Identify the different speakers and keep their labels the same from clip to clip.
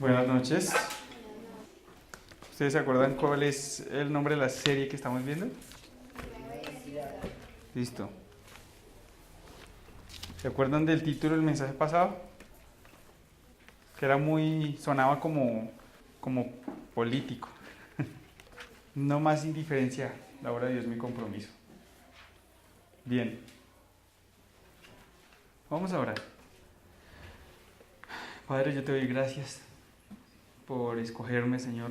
Speaker 1: Buenas noches. ¿Ustedes se acuerdan cuál es el nombre de la serie que estamos viendo? Listo. ¿Se acuerdan del título del mensaje pasado? Que era sonaba como político. No más indiferencia, la obra de Dios mi compromiso. Bien. Vamos a orar. Padre, yo te doy gracias por escogerme, Señor,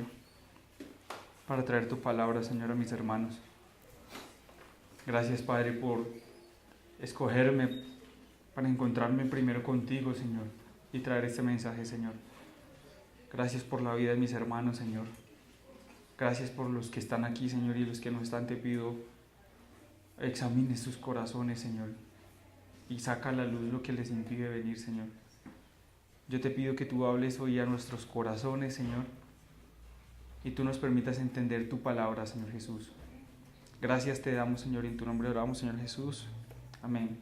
Speaker 1: para traer tu palabra, Señor, a mis hermanos. Gracias, Padre, por escogerme para encontrarme primero contigo, Señor, y traer este mensaje, Señor. Gracias por la vida de mis hermanos, Señor. Gracias por los que están aquí, Señor, y los que no están. Te pido, examines sus corazones, Señor, y saca a la luz lo que les impide venir, Señor. Yo te pido que tú hables hoy a nuestros corazones, Señor, y tú nos permitas entender tu palabra, Señor Jesús. Gracias te damos, Señor, y en tu nombre oramos, Señor Jesús. Amén.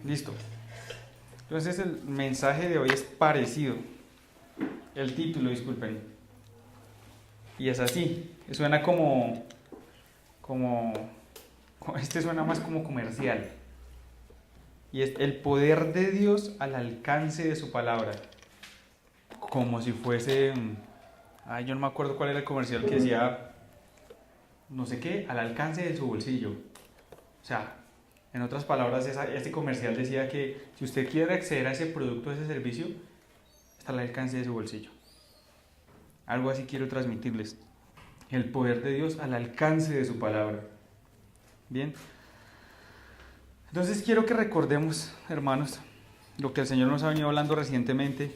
Speaker 1: Listo. Entonces el mensaje de hoy es parecido. El título, disculpen. Y es así. Suena este suena más como comercial. Y es el poder de Dios al alcance de su palabra. Como si fuese... yo no me acuerdo cuál era el comercial que decía... no sé qué, al alcance de su bolsillo. O sea, en otras palabras, este comercial decía que si usted quiere acceder a ese producto, a ese servicio, está al alcance de su bolsillo. Algo así quiero transmitirles. El poder de Dios al alcance de su palabra. Bien. Entonces quiero que recordemos, hermanos, lo que el Señor nos ha venido hablando recientemente,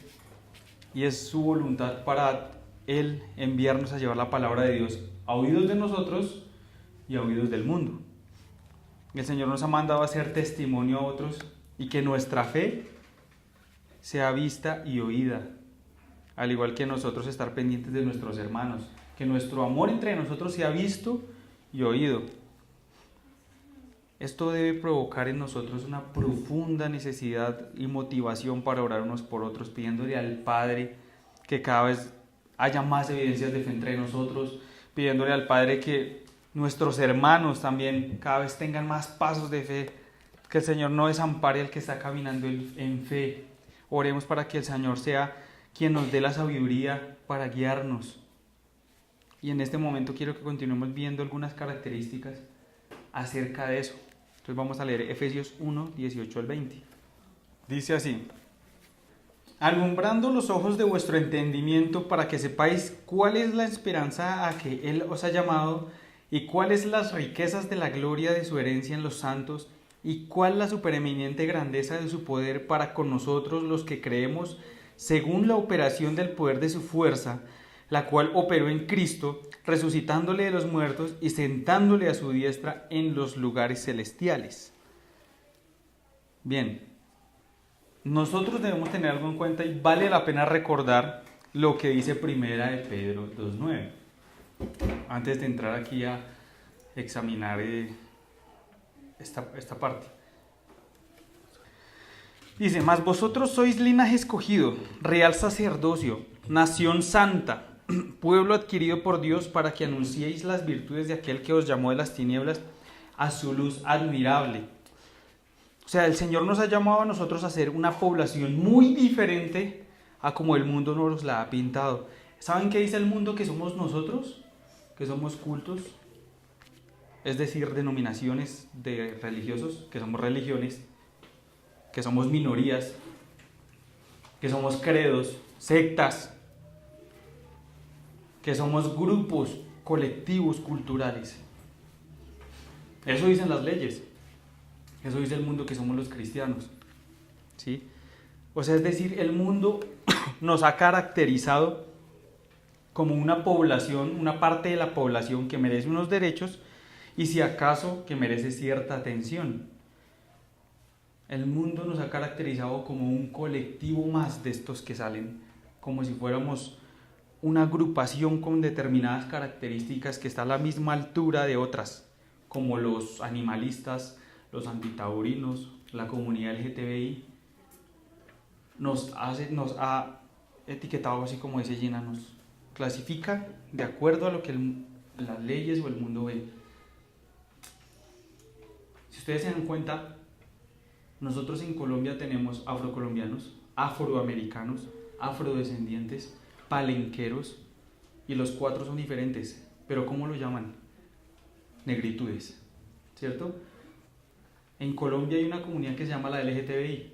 Speaker 1: y es su voluntad para Él enviarnos a llevar la palabra de Dios a oídos de nosotros y a oídos del mundo. El Señor nos ha mandado a hacer testimonio a otros y que nuestra fe sea vista y oída, al igual que nosotros estar pendientes de nuestros hermanos, que nuestro amor entre nosotros sea visto y oído. Esto debe provocar en nosotros una profunda necesidad y motivación para orar unos por otros, pidiéndole al Padre que cada vez haya más evidencias de fe entre nosotros, pidiéndole al Padre que nuestros hermanos también cada vez tengan más pasos de fe, que el Señor no desampare al que está caminando en fe. Oremos para que el Señor sea quien nos dé la sabiduría para guiarnos. Y en este momento quiero que continuemos viendo algunas características acerca de eso. Entonces vamos a leer Efesios 1, 18 al 20. Dice así: alumbrando los ojos de vuestro entendimiento para que sepáis cuál es la esperanza a que Él os ha llamado y cuáles las riquezas de la gloria de su herencia en los santos y cuál la supereminente grandeza de su poder para con nosotros los que creemos según la operación del poder de su fuerza, la cual operó en Cristo, resucitándole de los muertos y sentándole a su diestra en los lugares celestiales. Bien, nosotros debemos tener algo en cuenta y vale la pena recordar lo que dice Primera de Pedro 2:9. Antes de entrar aquí a examinar esta parte. Dice: mas vosotros sois linaje escogido, real sacerdocio, nación santa, pueblo adquirido por Dios, para que anunciéis las virtudes de aquel que os llamó de las tinieblas a su luz admirable. O sea, el Señor nos ha llamado a nosotros a ser una población muy diferente a como el mundo nos la ha pintado. ¿Saben qué dice el mundo que somos nosotros? Que somos cultos, es decir, denominaciones de religiosos, que somos religiones, que somos minorías, que somos credos, sectas, que somos grupos colectivos culturales. Eso dicen las leyes, eso dice el mundo que somos los cristianos, ¿sí? O sea, es decir, el mundo nos ha caracterizado como una población, una parte de la población que merece unos derechos y si acaso que merece cierta atención. El mundo nos ha caracterizado como un colectivo más de estos que salen, como si fuéramos una agrupación con determinadas características que está a la misma altura de otras, como los animalistas, los antitaurinos, la comunidad LGTBI. Nos ha etiquetado así como dice Gina, nos clasifica de acuerdo a lo que las leyes o el mundo ve. Si ustedes se dan cuenta, nosotros en Colombia tenemos afrocolombianos, afroamericanos, afrodescendientes, palenqueros, y los cuatro son diferentes, pero ¿cómo lo llaman? Negritudes, ¿cierto? En Colombia hay una comunidad que se llama la LGTBI,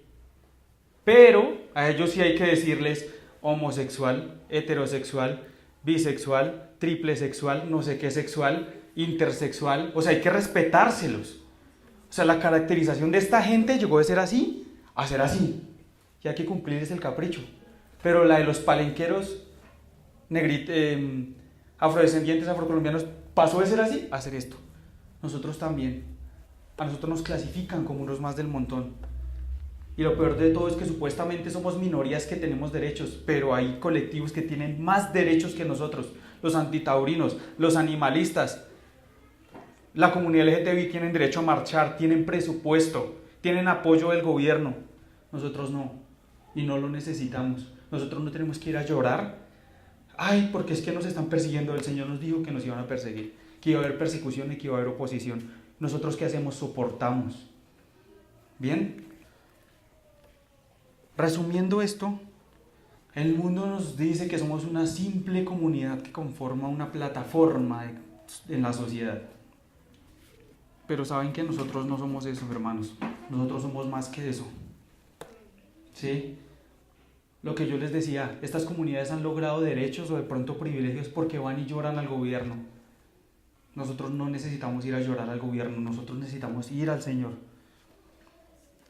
Speaker 1: pero a ellos sí hay que decirles homosexual, heterosexual, bisexual, triple sexual, no sé qué sexual, intersexual, o sea, hay que respetárselos. O sea, la caracterización de esta gente llegó de ser así a ser así, y hay que cumplirles el capricho. Pero la de los palenqueros, afrodescendientes, afrocolombianos, pasó de ser así a ser esto. Nosotros también. A nosotros nos clasifican como unos más del montón. Y lo peor de todo es que supuestamente somos minorías que tenemos derechos, pero hay colectivos que tienen más derechos que nosotros. Los antitaurinos, los animalistas, la comunidad LGTBI tienen derecho a marchar, tienen presupuesto, tienen apoyo del gobierno. Nosotros no, y no lo necesitamos. Nosotros no tenemos que ir a llorar. Ay, porque es que nos están persiguiendo. El Señor nos dijo que nos iban a perseguir, que iba a haber persecución y que iba a haber oposición. ¿Nosotros qué hacemos? Soportamos. ¿Bien? Resumiendo esto, el mundo nos dice que somos una simple comunidad que conforma una plataforma en la sociedad. Pero saben que nosotros no somos eso, hermanos. Nosotros somos más que eso. ¿Sí? Lo que yo les decía, estas comunidades han logrado derechos o de pronto privilegios porque van y lloran al gobierno. Nosotros no necesitamos ir a llorar al gobierno, nosotros necesitamos ir al Señor.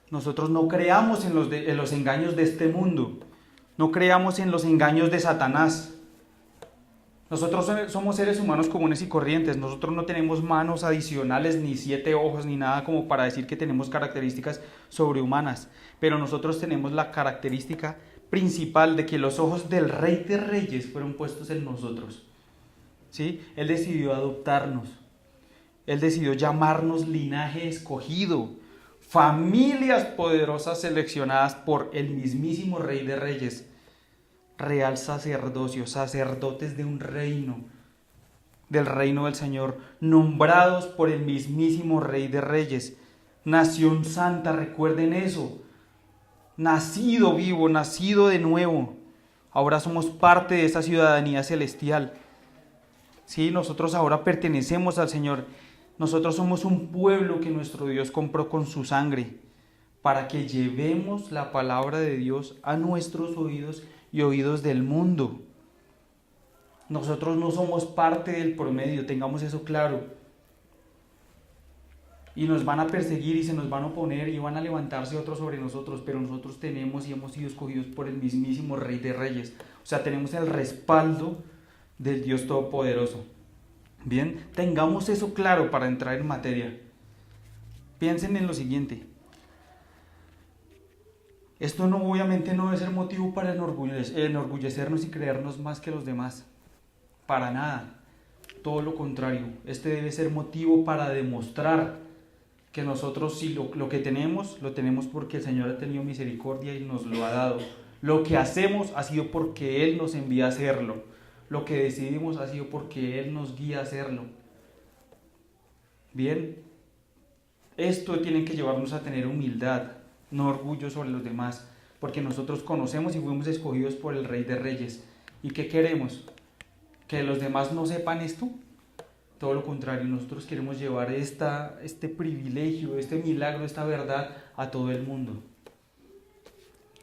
Speaker 1: Nosotros no creamos en los engaños de este mundo, no creamos en los engaños de Satanás. Nosotros somos seres humanos comunes y corrientes, nosotros no tenemos manos adicionales, ni 7 ojos, ni nada como para decir que tenemos características sobrehumanas, pero nosotros tenemos la característica principal de que los ojos del Rey de Reyes fueron puestos en nosotros. ¿Sí? Él decidió adoptarnos, Él decidió llamarnos linaje escogido, familias poderosas seleccionadas por el mismísimo Rey de Reyes, real sacerdocio, sacerdotes de un reino, del reino del Señor, nombrados por el mismísimo Rey de Reyes, nación santa, recuerden eso, nacido vivo, nacido de nuevo, ahora somos parte de esa ciudadanía celestial. Sí, nosotros ahora pertenecemos al Señor. Nosotros somos un pueblo que nuestro Dios compró con su sangre para que llevemos la palabra de Dios a nuestros oídos y oídos del mundo. Nosotros no somos parte del promedio, tengamos eso claro. Y nos van a perseguir y se nos van a oponer y van a levantarse otros sobre nosotros, pero nosotros tenemos y hemos sido escogidos por el mismísimo Rey de Reyes. O sea, tenemos el respaldo del Dios Todopoderoso. Bien, tengamos eso claro para entrar en materia. Piensen en lo siguiente. Esto obviamente no debe ser motivo para enorgullecernos y creernos más que los demás. Para nada. Todo lo contrario. Este debe ser motivo para demostrar que nosotros sí lo que tenemos, lo tenemos porque el Señor ha tenido misericordia y nos lo ha dado. Lo que hacemos ha sido porque Él nos envía a hacerlo. Lo que decidimos ha sido porque Él nos guía a hacerlo. Bien, esto tiene que llevarnos a tener humildad, no orgullo sobre los demás, porque nosotros conocemos y fuimos escogidos por el Rey de Reyes. ¿Y qué queremos? ¿Que los demás no sepan esto? Todo lo contrario, nosotros queremos llevar este privilegio, este milagro, esta verdad a todo el mundo.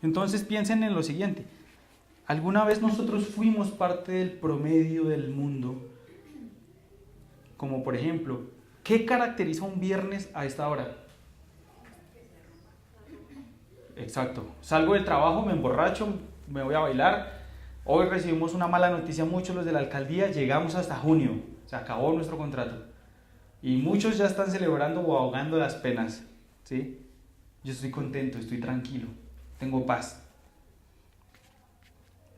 Speaker 1: Entonces piensen en lo siguiente. ¿Alguna vez nosotros fuimos parte del promedio del mundo? Como por ejemplo, ¿qué caracteriza un viernes a esta hora? Exacto. Salgo del trabajo, me emborracho, me voy a bailar. Hoy recibimos una mala noticia, muchos los de la alcaldía, llegamos hasta junio, se acabó nuestro contrato. Y muchos ya están celebrando o ahogando las penas. ¿Sí? Yo estoy contento, estoy tranquilo, tengo paz.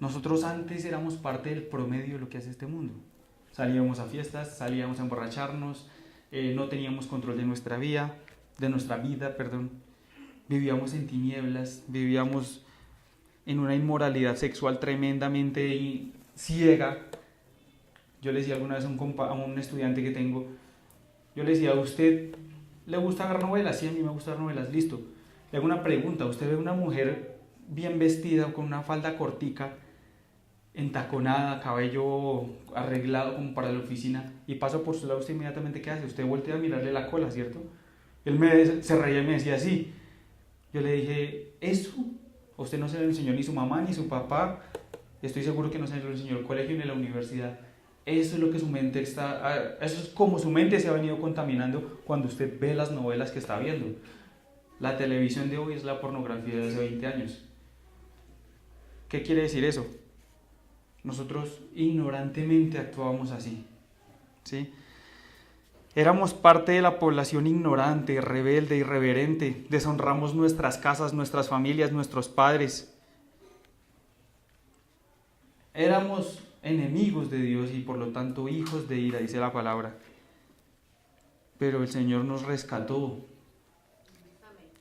Speaker 1: Nosotros antes éramos parte del promedio de lo que hace este mundo. Salíamos a fiestas, salíamos a emborracharnos, no teníamos control de nuestra vida, vivíamos en tinieblas, vivíamos en una inmoralidad sexual tremendamente ciega. Yo le decía alguna vez a un estudiante que tengo, yo le decía, ¿a usted le gusta ver novelas? Sí, a mí me gusta ver novelas, listo. Le hago una pregunta, ¿usted ve una mujer bien vestida, con una falda cortica, entaconada, cabello arreglado como para la oficina, y pasa por su lado, usted inmediatamente qué hace? Usted voltea a mirarle la cola, ¿cierto? Él se reía y me decía así. Yo le dije, eso a usted no se lo enseñó ni su mamá ni su papá, estoy seguro que no se lo enseñó el colegio ni la universidad. Eso es lo que su mente eso es como su mente se ha venido contaminando cuando usted ve las novelas que está viendo. La televisión de hoy es la pornografía de hace 20 años. ¿Qué quiere decir eso? Nosotros ignorantemente actuábamos así, ¿sí? Éramos parte de la población ignorante, rebelde, irreverente. Deshonramos nuestras casas, nuestras familias, nuestros padres. Éramos enemigos de Dios y por lo tanto hijos de ira, dice la palabra. Pero el Señor nos rescató.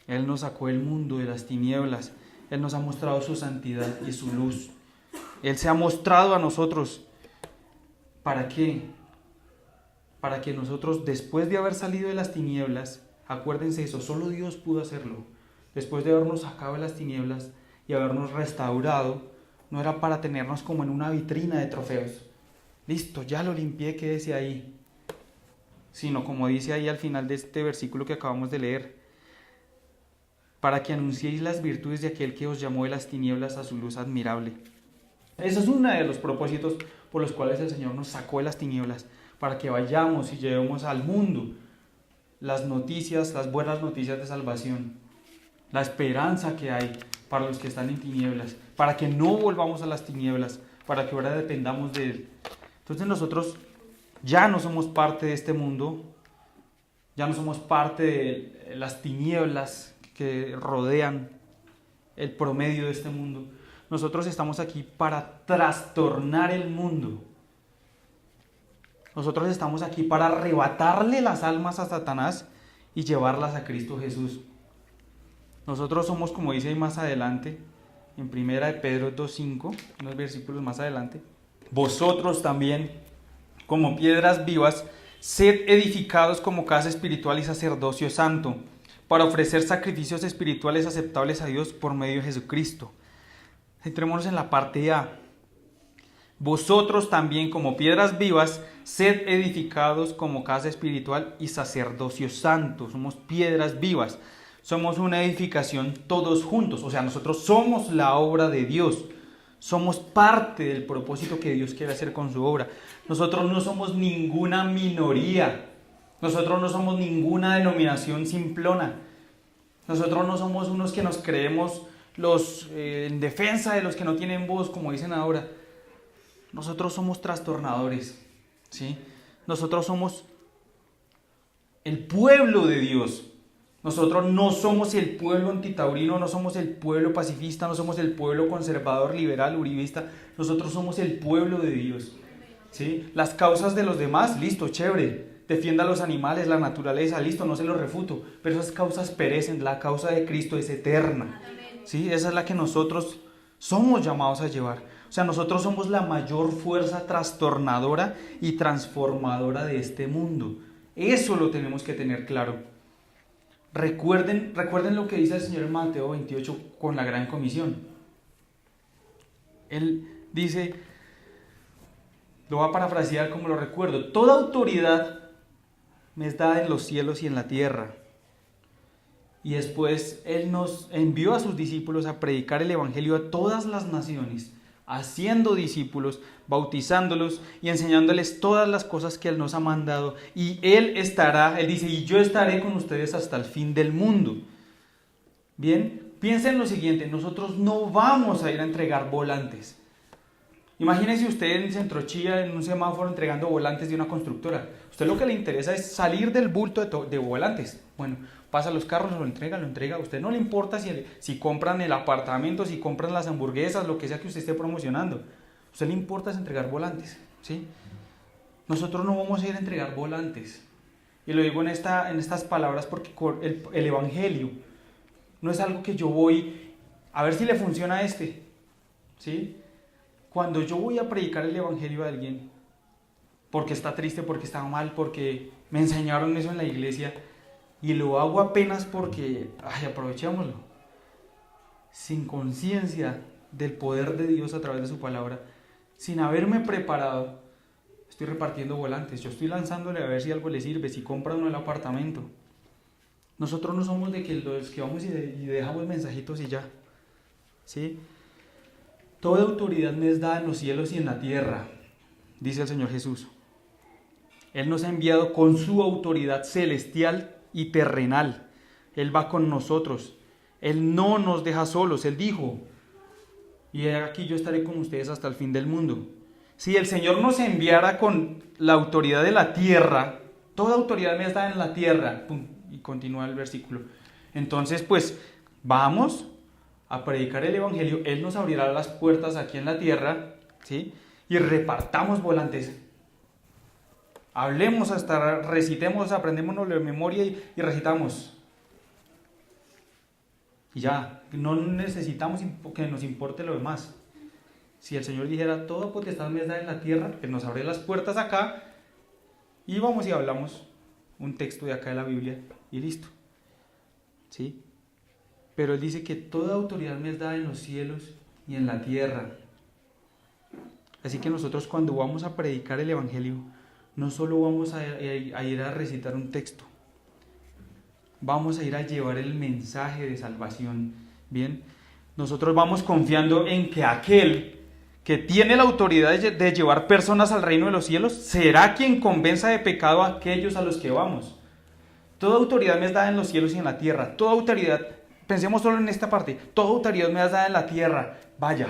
Speaker 1: Él nos sacó del mundo de las tinieblas. Él nos ha mostrado su santidad y su luz. Él se ha mostrado a nosotros. ¿Para qué? Para que nosotros, después de haber salido de las tinieblas, acuérdense eso, solo Dios pudo hacerlo. Después de habernos sacado de las tinieblas y habernos restaurado, no era para tenernos como en una vitrina de trofeos. Listo, ya lo limpié, quédese ahí. Sino como dice ahí al final de este versículo que acabamos de leer, para que anunciéis las virtudes de aquel que os llamó de las tinieblas a su luz admirable. Ese es uno de los propósitos por los cuales el Señor nos sacó de las tinieblas, para que vayamos y llevemos al mundo las noticias, las buenas noticias de salvación, la esperanza que hay para los que están en tinieblas, para que no volvamos a las tinieblas, para que ahora dependamos de Él. Entonces nosotros ya no somos parte de este mundo, ya no somos parte de las tinieblas que rodean el promedio de este mundo. Nosotros estamos aquí para trastornar el mundo. Nosotros estamos aquí para arrebatarle las almas a Satanás y llevarlas a Cristo Jesús. Nosotros somos, como dice ahí más adelante, en 1 de Pedro 2:5, unos versículos más adelante, vosotros también, como piedras vivas, sed edificados como casa espiritual y sacerdocio santo, para ofrecer sacrificios espirituales aceptables a Dios por medio de Jesucristo. Centrémonos en la parte A. Vosotros también, como piedras vivas, sed edificados como casa espiritual y sacerdocio santo. Somos piedras vivas. Somos una edificación todos juntos. O sea, nosotros somos la obra de Dios. Somos parte del propósito que Dios quiere hacer con su obra. Nosotros no somos ninguna minoría. Nosotros no somos ninguna denominación simplona. Nosotros no somos unos que nos creemos en defensa de los que no tienen voz, como dicen ahora. Nosotros somos trastornadores, ¿sí? Nosotros somos el pueblo de Dios. Nosotros no somos el pueblo antitaurino, no somos el pueblo pacifista, no somos el pueblo conservador, liberal, uribista. Nosotros somos el pueblo de Dios, ¿sí? Las causas de los demás, listo, chévere. Defienda a los animales, la naturaleza, listo, no se lo refuto. Pero esas causas perecen, la causa de Cristo es eterna, ¿sí? Esa es la que nosotros somos llamados a llevar. O sea, nosotros somos la mayor fuerza trastornadora y transformadora de este mundo. Eso lo tenemos que tener claro. Recuerden lo que dice el Señor en Mateo 28 con la gran comisión. Él dice, lo voy a parafrasear como lo recuerdo, toda autoridad me es dada en los cielos y en la tierra. Y después Él nos envió a sus discípulos a predicar el evangelio a todas las naciones, haciendo discípulos, bautizándolos y enseñándoles todas las cosas que Él nos ha mandado. Y Él dice, y yo estaré con ustedes hasta el fin del mundo. Bien, piensen en lo siguiente, nosotros no vamos a ir a entregar volantes. Imagínense usted en Centro Chía, en un semáforo, entregando volantes de una constructora. A usted lo que le interesa es salir del bulto de volantes. Bueno, pasa los carros, lo entrega. A usted no le importa si compran el apartamento, si compran las hamburguesas, lo que sea que usted esté promocionando. A usted le importa es entregar volantes, ¿sí? Nosotros no vamos a ir a entregar volantes. Y lo digo en estas palabras porque el evangelio no es algo que yo voy a ver si le funciona a este. ¿sí? Cuando yo voy a predicar el evangelio a alguien, porque está triste, porque está mal, porque me enseñaron eso en la iglesia, y lo hago apenas porque, aprovechémoslo, sin conciencia del poder de Dios a través de su palabra, sin haberme preparado, estoy repartiendo volantes, yo estoy lanzándole a ver si algo le sirve, si compra uno el apartamento. Nosotros no somos de que los que vamos y dejamos mensajitos y ya, ¿sí? Toda autoridad me es dada en los cielos y en la tierra, dice el Señor Jesús. Él nos ha enviado con su autoridad celestial y terrenal. Él va con nosotros. Él no nos deja solos. Él dijo, y aquí yo estaré con ustedes hasta el fin del mundo. Si el Señor nos enviara con la autoridad de la tierra, toda autoridad me es dada en la tierra, pum, y continúa el versículo. Entonces, pues, vamos a predicar el evangelio. Él nos abrirá las puertas aquí en la tierra, ¿sí? Y repartamos volantes. Hablemos hasta, recitemos, aprendémonos de memoria y recitamos. Y ya, no necesitamos que nos importe lo demás. Si el Señor dijera, toda potestad me es dada en la tierra, Él nos abre las puertas acá y vamos y hablamos un texto de acá de la Biblia y listo. ¿Sí? Pero Él dice que toda autoridad me es dada en los cielos y en la tierra. Así que nosotros cuando vamos a predicar el evangelio, no solo vamos a ir a recitar un texto, vamos a ir a llevar el mensaje de salvación. Bien, nosotros vamos confiando en que aquel que tiene la autoridad de llevar personas al reino de los cielos será quien convenza de pecado a aquellos a los que vamos. Toda autoridad me es dada en los cielos y en la tierra. Toda autoridad, pensemos solo en esta parte, toda autoridad me es dada en la tierra. Vaya,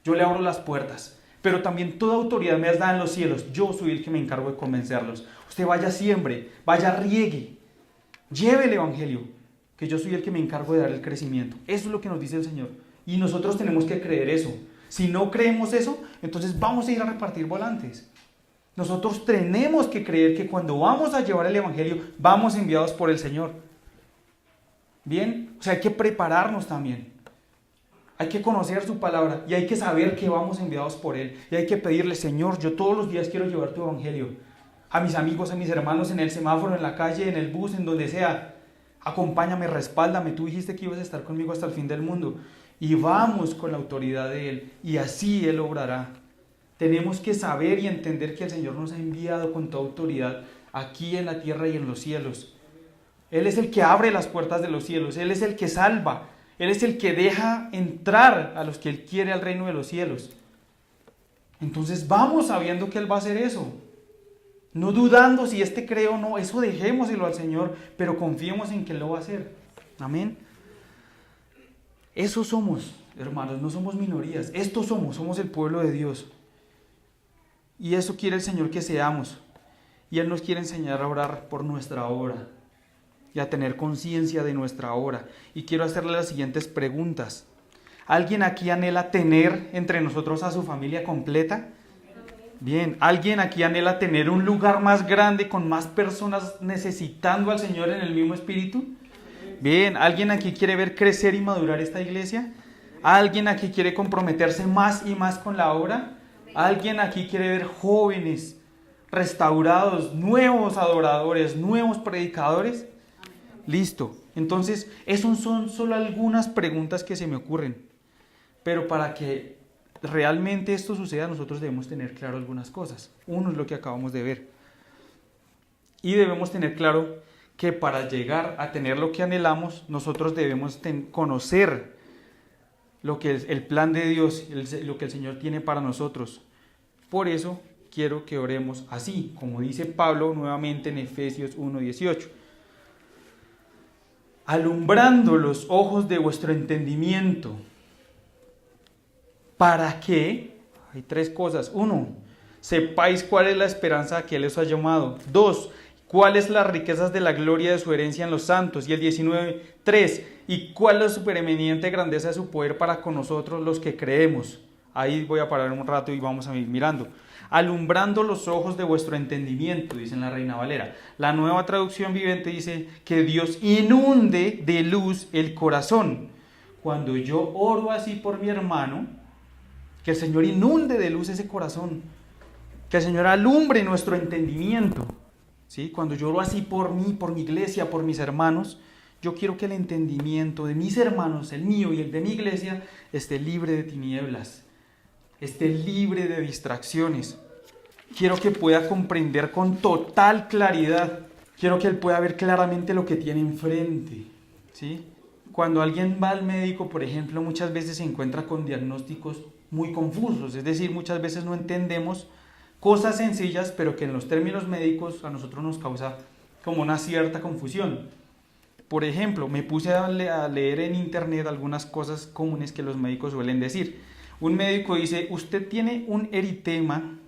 Speaker 1: yo le abro las puertas. Pero también toda autoridad me es dada en los cielos. Yo soy el que me encargo de convencerlos. Usted vaya, siembre, vaya, riegue, lleve el evangelio, que yo soy el que me encargo de dar el crecimiento. Eso es lo que nos dice el Señor. Y nosotros tenemos que creer eso. Si no creemos eso, entonces vamos a ir a repartir volantes. Nosotros tenemos que creer que cuando vamos a llevar el evangelio, vamos enviados por el Señor. Bien, o sea, hay que prepararnos también. Hay que conocer su palabra y hay que saber que vamos enviados por Él. Y hay que pedirle, Señor, yo todos los días quiero llevar tu evangelio. A mis amigos, a mis hermanos, en el semáforo, en la calle, en el bus, en donde sea. Acompáñame, respáldame. Tú dijiste que ibas a estar conmigo hasta el fin del mundo. Y vamos con la autoridad de Él. Y así Él obrará. Tenemos que saber y entender que el Señor nos ha enviado con toda autoridad aquí en la tierra y en los cielos. Él es el que abre las puertas de los cielos. Él es el que salva. Él es el que deja entrar a los que Él quiere al reino de los cielos. Entonces vamos sabiendo que Él va a hacer eso. No dudando si cree o no, eso dejémoselo al Señor, pero confiemos en que Él lo va a hacer. Amén. Eso somos, hermanos, no somos minorías. Estos somos el pueblo de Dios. Y eso quiere el Señor que seamos. Y Él nos quiere enseñar a orar por nuestra obra y a tener conciencia de nuestra obra. Y quiero hacerle las siguientes preguntas. ¿Alguien aquí anhela tener entre nosotros a su familia completa? Bien. ¿Alguien aquí anhela tener un lugar más grande con más personas necesitando al Señor en el mismo espíritu? Bien. ¿Alguien aquí quiere ver crecer y madurar esta iglesia? ¿Alguien aquí quiere comprometerse más y más con la obra? ¿Alguien aquí quiere ver jóvenes restaurados, nuevos adoradores, nuevos predicadores? Listo. Entonces, esas son solo algunas preguntas que se me ocurren. Pero para que realmente esto suceda, nosotros debemos tener claro algunas cosas. Uno es lo que acabamos de ver. Y debemos tener claro que para llegar a tener lo que anhelamos, nosotros debemos conocer lo que es el plan de Dios, lo que el Señor tiene para nosotros. Por eso quiero que oremos así, como dice Pablo nuevamente en Efesios 1:18. Alumbrando los ojos de vuestro entendimiento, para que, hay tres cosas. 1, sepáis cuál es la esperanza a que Él os ha llamado. 2, cuáles las riquezas de la gloria de su herencia en los santos. Y el 19, 3, y cuál es la supereminente grandeza de su poder para con nosotros los que creemos. Ahí voy a parar un rato y vamos a ir mirando. Alumbrando los ojos de vuestro entendimiento, dice en la Reina Valera. La Nueva Traducción Viviente dice que Dios inunde de luz el corazón. Cuando yo oro así por mi hermano, Que el Señor inunde de luz ese corazón. Que el Señor alumbre nuestro entendimiento. ¿Sí? Cuando yo oro así por mí, por mi iglesia, por mis hermanos, yo quiero que el entendimiento de mis hermanos, el mío y el de mi iglesia, esté libre de tinieblas, esté libre de distracciones. Quiero que pueda comprender con total claridad. Quiero que él pueda ver claramente lo que tiene enfrente. ¿Sí? Cuando alguien va al médico, por ejemplo, muchas veces se encuentra con diagnósticos muy confusos. Es decir, muchas veces no entendemos cosas sencillas, pero que en los términos médicos a nosotros nos causa como una cierta confusión. Por ejemplo, me puse a leer en internet algunas cosas comunes que los médicos suelen decir. Un médico dice, usted tiene un eritema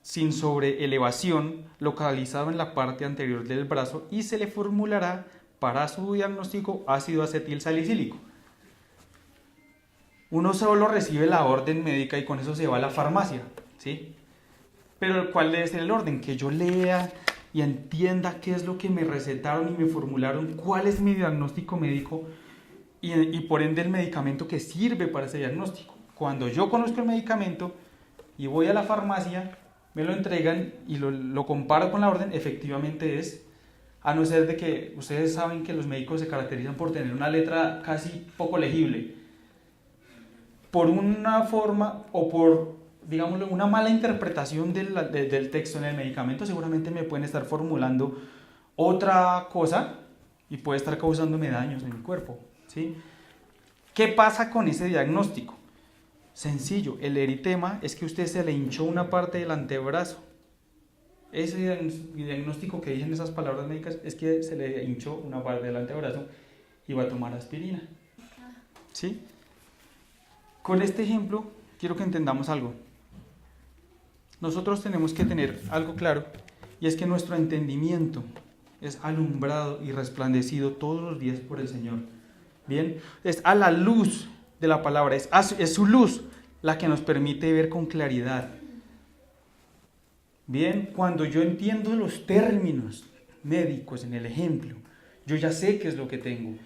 Speaker 1: sin sobreelevación localizado en la parte anterior del brazo y se le formulará para su diagnóstico ácido acetil salicílico. Uno solo recibe la orden médica y con eso se va a la farmacia, ¿sí? Pero ¿cuál debe ser el orden? Que yo lea y entienda qué es lo que me recetaron y me formularon, cuál es mi diagnóstico médico y por ende el medicamento que sirve para ese diagnóstico. Cuando yo conozco el medicamento y voy a la farmacia, me lo entregan y lo comparo con la orden, efectivamente es, a no ser de que ustedes saben que los médicos se caracterizan por tener una letra casi poco legible, por una forma o por, digámoslo, una mala interpretación del texto en el medicamento, seguramente me pueden estar formulando otra cosa y puede estar causándome daños en mi cuerpo, ¿sí? ¿Qué pasa con ese diagnóstico? Sencillo, el eritema es que usted se le hinchó una parte del antebrazo. Ese diagnóstico que dicen esas palabras médicas es que se le hinchó una parte del antebrazo y va a tomar aspirina, ¿sí? Con este ejemplo quiero que entendamos algo. Nosotros tenemos que tener algo claro, y es que nuestro entendimiento es alumbrado y resplandecido todos los días por el Señor. Bien, es a la luz de la palabra, es su luz la que nos permite ver con claridad. Bien, cuando yo entiendo los términos médicos en el ejemplo, yo ya sé qué es lo que tengo.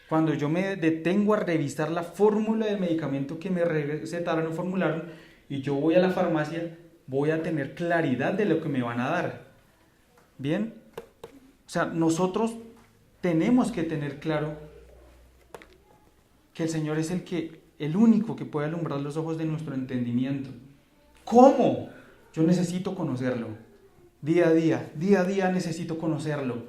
Speaker 1: Cuando yo me detengo a revisar la fórmula del medicamento que me recetaron o formularon y yo voy a la farmacia, voy a tener claridad de lo que me van a dar. ¿Bien? O sea, nosotros tenemos que tener claro que el Señor es el único que puede alumbrar los ojos de nuestro entendimiento. ¿Cómo? Yo necesito conocerlo. Día a día necesito conocerlo.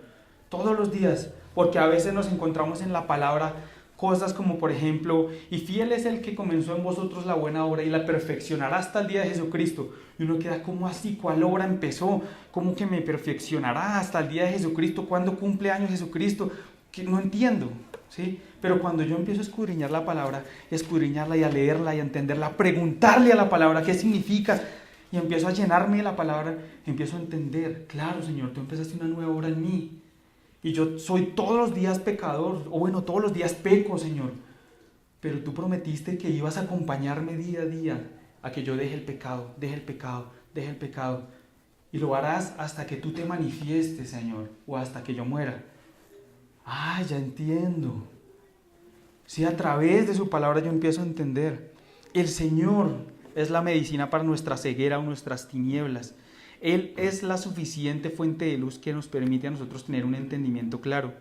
Speaker 1: Todos los días. Porque a veces nos encontramos en la palabra cosas como, por ejemplo, y fiel es el que comenzó en vosotros la buena obra y la perfeccionará hasta el día de Jesucristo. Y uno queda, ¿cómo así? ¿Cuál obra empezó? ¿Cómo que me perfeccionará hasta el día de Jesucristo? ¿Cuándo cumple años Jesucristo? Que no entiendo, ¿sí? Pero cuando yo empiezo a escudriñar la palabra, escudriñarla y a leerla y a entenderla, a preguntarle a la palabra qué significa, y empiezo a llenarme de la palabra, empiezo a entender, claro, Señor, tú empezaste una nueva obra en mí. Y yo soy todos los días pecador, o bueno, todos los días peco, Señor. Pero tú prometiste que ibas a acompañarme día a día a que yo deje el pecado. Y lo harás hasta que tú te manifiestes, Señor, o hasta que yo muera. Ah, ya entiendo. Sí, a través de su palabra yo empiezo a entender. El Señor es la medicina para nuestra ceguera o nuestras tinieblas. Él es la suficiente fuente de luz que nos permite a nosotros tener un entendimiento claro,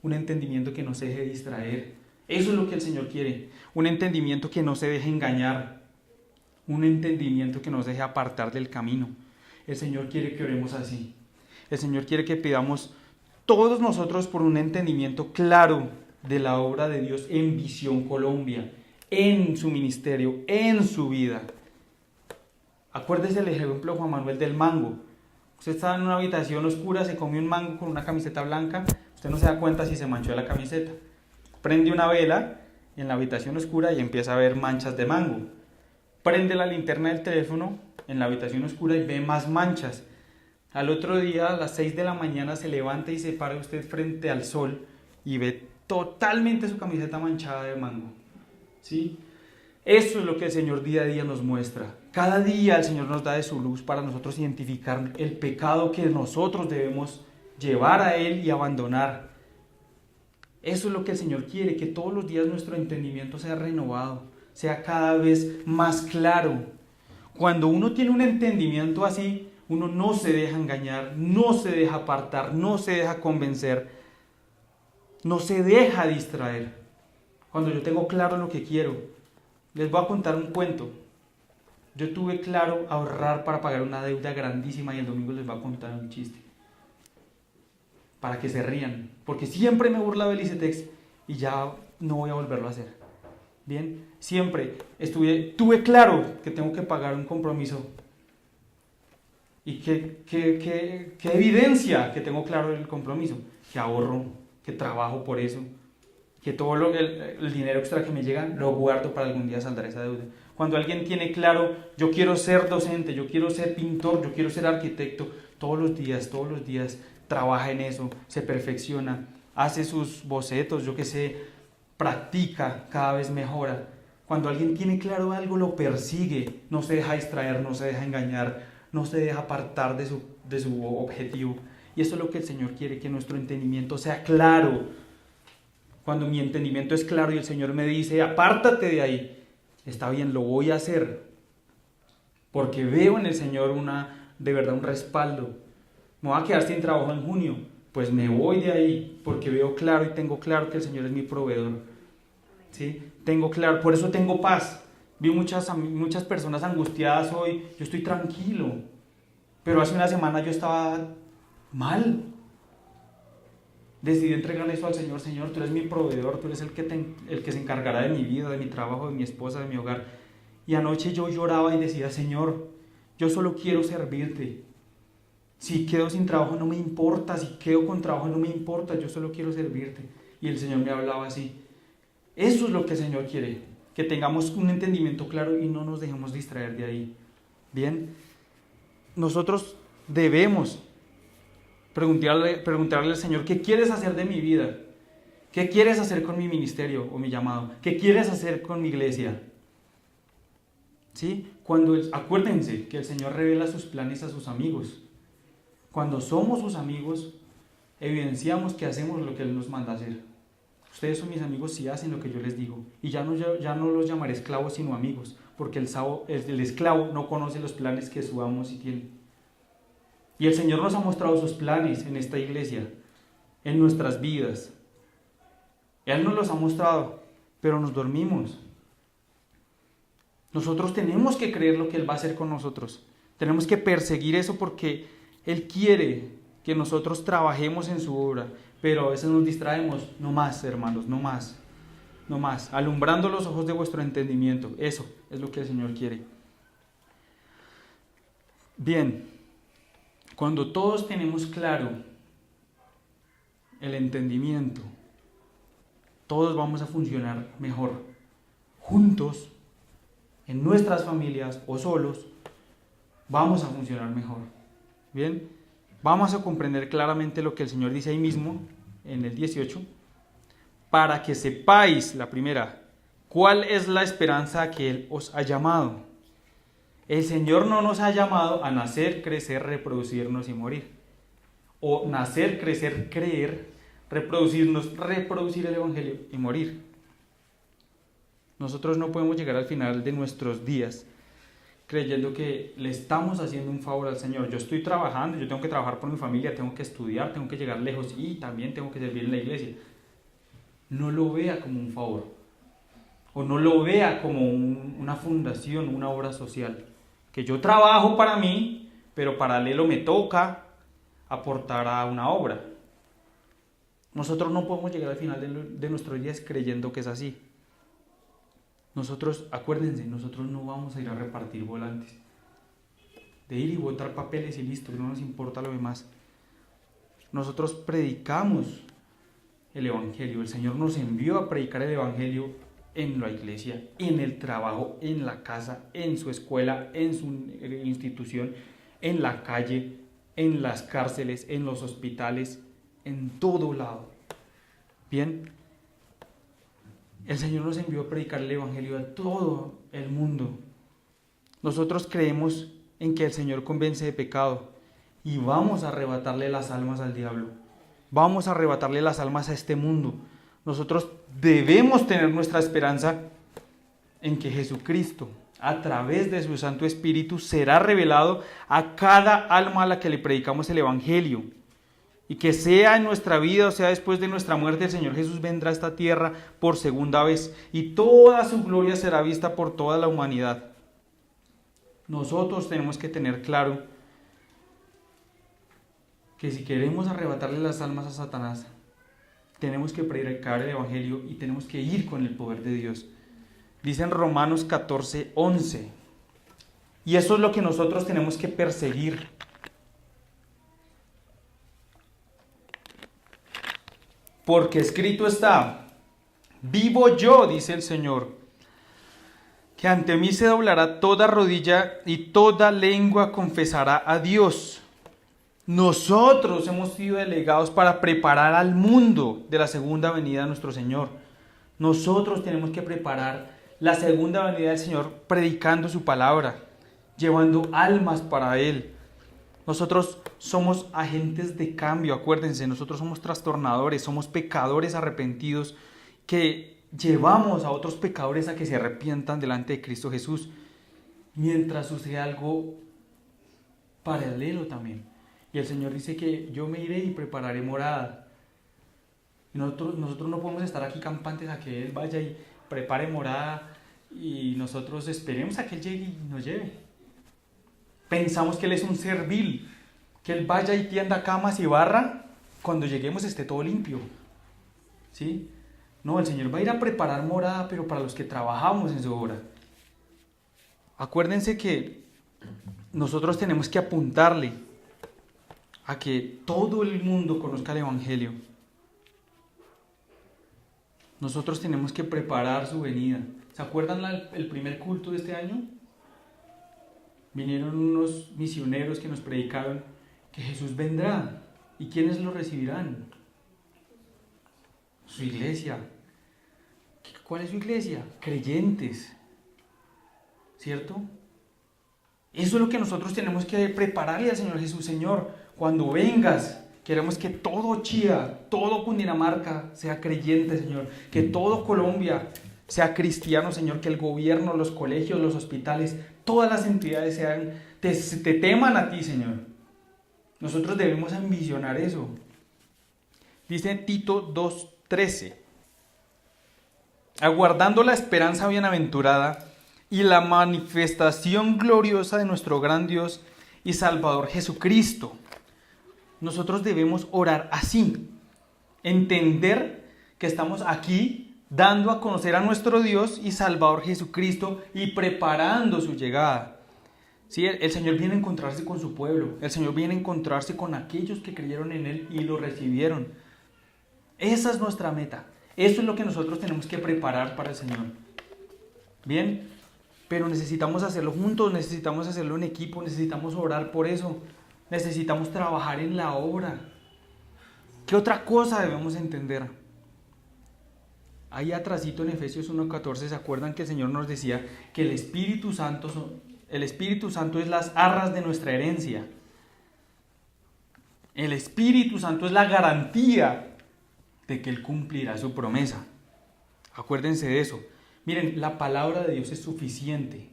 Speaker 1: un entendimiento que no se deje distraer. Eso es lo que el Señor quiere, un entendimiento que no se deje engañar, un entendimiento que nos deje apartar del camino. El Señor quiere que oremos así. El Señor quiere que pidamos todos nosotros por un entendimiento claro de la obra de Dios en Visión Colombia, en su ministerio, en su vida. Acuérdese el ejemplo de Juan Manuel del mango. Usted está en una habitación oscura, se come un mango con una camiseta blanca, usted no se da cuenta si se manchó de la camiseta. Prende una vela en la habitación oscura y empieza a ver manchas de mango. Prende la linterna del teléfono en la habitación oscura y ve más manchas. Al otro día, a las 6 de la mañana, se levanta y se para usted frente al sol y ve totalmente su camiseta manchada de mango. ¿Sí? Eso es lo que el Señor día a día nos muestra. Cada día el Señor nos da de su luz para nosotros identificar el pecado que nosotros debemos llevar a Él y abandonar. Eso es lo que el Señor quiere, que todos los días nuestro entendimiento sea renovado, sea cada vez más claro. Cuando uno tiene un entendimiento así, uno no se deja engañar, no se deja apartar, no se deja convencer, no se deja distraer. Cuando yo tengo claro lo que quiero, les voy a contar un cuento. Yo tuve claro ahorrar para pagar una deuda grandísima y el domingo les voy a contar un chiste. Para que se rían, porque siempre me he burlado del ICETEX y ya no voy a volverlo a hacer. Bien, siempre tuve claro que tengo que pagar un compromiso. Y qué evidencia que tengo claro el compromiso, que ahorro, que trabajo por eso, que todo el dinero extra que me llega lo guardo para algún día saldar esa deuda. Cuando alguien tiene claro, yo quiero ser docente, yo quiero ser pintor, yo quiero ser arquitecto, todos los días trabaja en eso, se perfecciona, hace sus bocetos, yo qué sé, practica, cada vez mejora. Cuando alguien tiene claro algo, lo persigue, no se deja distraer, no se deja engañar, no se deja apartar de su objetivo. Y eso es lo que el Señor quiere, que nuestro entendimiento sea claro. Cuando mi entendimiento es claro y el Señor me dice, apártate de ahí, está bien, lo voy a hacer, porque veo en el Señor de verdad un respaldo. Me voy a quedar sin trabajo en junio, pues me voy de ahí, porque veo claro y tengo claro que el Señor es mi proveedor. ¿Sí? Tengo claro, por eso tengo paz. Vi muchas personas angustiadas hoy, yo estoy tranquilo, pero hace una semana yo estaba mal. Decidí entregarle eso al Señor. Señor, tú eres mi proveedor, tú eres el que se encargará de mi vida, de mi trabajo, de mi esposa, de mi hogar. Y anoche yo lloraba y decía, Señor, yo solo quiero servirte. Si quedo sin trabajo no me importa, si quedo con trabajo no me importa, yo solo quiero servirte. Y el Señor me hablaba así. Eso es lo que el Señor quiere, que tengamos un entendimiento claro y no nos dejemos distraer de ahí. Bien, nosotros debemos preguntarle al Señor, ¿qué quieres hacer de mi vida? ¿Qué quieres hacer con mi ministerio o mi llamado? ¿Qué quieres hacer con mi iglesia? ¿Sí? Acuérdense que el Señor revela sus planes a sus amigos. Cuando somos sus amigos, evidenciamos que hacemos lo que Él nos manda hacer. Ustedes son mis amigos si hacen lo que yo les digo. Y ya no los llamaré esclavos, sino amigos, porque el esclavo no conoce los planes que su amo sí tiene. Y el Señor nos ha mostrado sus planes en esta iglesia, en nuestras vidas. Él nos los ha mostrado, pero nos dormimos. Nosotros tenemos que creer lo que Él va a hacer con nosotros. Tenemos que perseguir eso porque Él quiere que nosotros trabajemos en su obra, pero a veces nos distraemos. No más, hermanos, no más. No más. Alumbrando los ojos de vuestro entendimiento. Eso es lo que el Señor quiere. Bien, cuando todos tenemos claro el entendimiento, todos vamos a funcionar mejor. Juntos, en nuestras familias o solos, vamos a funcionar mejor. Bien, vamos a comprender claramente lo que el Señor dice ahí mismo, en el 18, para que sepáis, la primera, cuál es la esperanza a que Él os ha llamado. El Señor no nos ha llamado a nacer, crecer, reproducirnos y morir. O nacer, crecer, creer, reproducirnos, reproducir el Evangelio y morir. Nosotros no podemos llegar al final de nuestros días creyendo que le estamos haciendo un favor al Señor. Yo estoy trabajando, yo tengo que trabajar por mi familia, tengo que estudiar, tengo que llegar lejos y también tengo que servir en la iglesia. No lo vea como un favor, o no lo vea como una fundación, una obra social. Que yo trabajo para mí, pero paralelo me toca aportar a una obra. Nosotros no podemos llegar al final de nuestros días creyendo que es así. Nosotros, acuérdense, nosotros no vamos a ir a repartir volantes. De ir y botar papeles y listo, no nos importa lo demás. Nosotros predicamos el Evangelio. El Señor nos envió a predicar el Evangelio en la iglesia, en el trabajo, en la casa, en su escuela, en su institución, en la calle, en las cárceles, en los hospitales, en todo lado. Bien, el Señor nos envió a predicar el Evangelio a todo el mundo. Nosotros creemos en que el Señor convence de pecado y vamos a arrebatarle las almas al diablo. Vamos a arrebatarle las almas a este mundo. Nosotros debemos tener nuestra esperanza en que Jesucristo, a través de su Santo Espíritu, será revelado a cada alma a la que le predicamos el Evangelio. Y que sea en nuestra vida o sea después de nuestra muerte, el Señor Jesús vendrá a esta tierra por segunda vez y toda su gloria será vista por toda la humanidad. Nosotros tenemos que tener claro que si queremos arrebatarle las almas a Satanás, tenemos que predicar el Evangelio y tenemos que ir con el poder de Dios. Dice en Romanos 14:11. Y eso es lo que nosotros tenemos que perseguir. Porque escrito está, vivo yo, dice el Señor, que ante mí se doblará toda rodilla y toda lengua confesará a Dios. Nosotros hemos sido delegados para preparar al mundo de la segunda venida de nuestro Señor. Nosotros tenemos que preparar la segunda venida del Señor predicando su palabra, llevando almas para Él. Nosotros somos agentes de cambio, acuérdense, nosotros somos trastornadores, somos pecadores arrepentidos que llevamos a otros pecadores a que se arrepientan delante de Cristo Jesús, mientras sucede algo paralelo también. Y el Señor dice que yo me iré y prepararé morada. Y nosotros no podemos estar aquí campantes a que Él vaya y prepare morada y nosotros esperemos a que Él llegue y nos lleve. Pensamos que Él es un ser vil, que Él vaya y tienda camas y barra, cuando lleguemos esté todo limpio. ¿Sí? No, el Señor va a ir a preparar morada, pero para los que trabajamos en su obra. Acuérdense que nosotros tenemos que apuntarle a que todo el mundo conozca el Evangelio. Nosotros tenemos que preparar su venida. ¿Se acuerdan el primer culto de este año? Vinieron unos misioneros que nos predicaron que Jesús vendrá. ¿Y quiénes lo recibirán? Su iglesia. ¿Cuál es su iglesia? Creyentes. ¿Cierto? Eso es lo que nosotros tenemos que prepararle al Señor Jesús. Señor, cuando vengas, queremos que todo Chía, todo Cundinamarca sea creyente, Señor. Que todo Colombia sea cristiano, Señor. Que el gobierno, los colegios, los hospitales, todas las entidades te teman a ti, Señor. Nosotros debemos ambicionar eso. Dice Tito 2:13. Aguardando la esperanza bienaventurada y la manifestación gloriosa de nuestro gran Dios y Salvador Jesucristo. Nosotros debemos orar así, entender que estamos aquí dando a conocer a nuestro Dios y Salvador Jesucristo y preparando su llegada. ¿Sí? El Señor viene a encontrarse con su pueblo, el Señor viene a encontrarse con aquellos que creyeron en Él y lo recibieron. Esa es nuestra meta, eso es lo que nosotros tenemos que preparar para el Señor. Bien, pero necesitamos hacerlo juntos, necesitamos hacerlo en equipo, necesitamos orar por eso. Necesitamos trabajar en la obra. ¿Qué otra cosa debemos entender? Ahí atrásito en Efesios 1:14, ¿se acuerdan que el Señor nos decía que el Espíritu Santo es las arras de nuestra herencia? El Espíritu Santo es la garantía de que Él cumplirá su promesa. Acuérdense de eso. Miren, la palabra de Dios es suficiente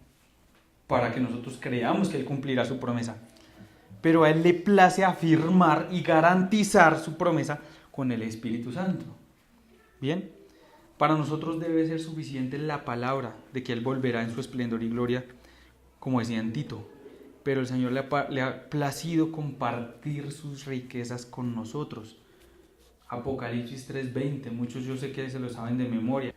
Speaker 1: para que nosotros creamos que Él cumplirá su promesa. Pero a Él le place afirmar y garantizar su promesa con el Espíritu Santo. ¿Bien? Para nosotros debe ser suficiente la palabra de que Él volverá en su esplendor y gloria, como decía en Tito. Pero el Señor le ha placido compartir sus riquezas con nosotros. Apocalipsis 3:20, muchos yo sé que se lo saben de memoria.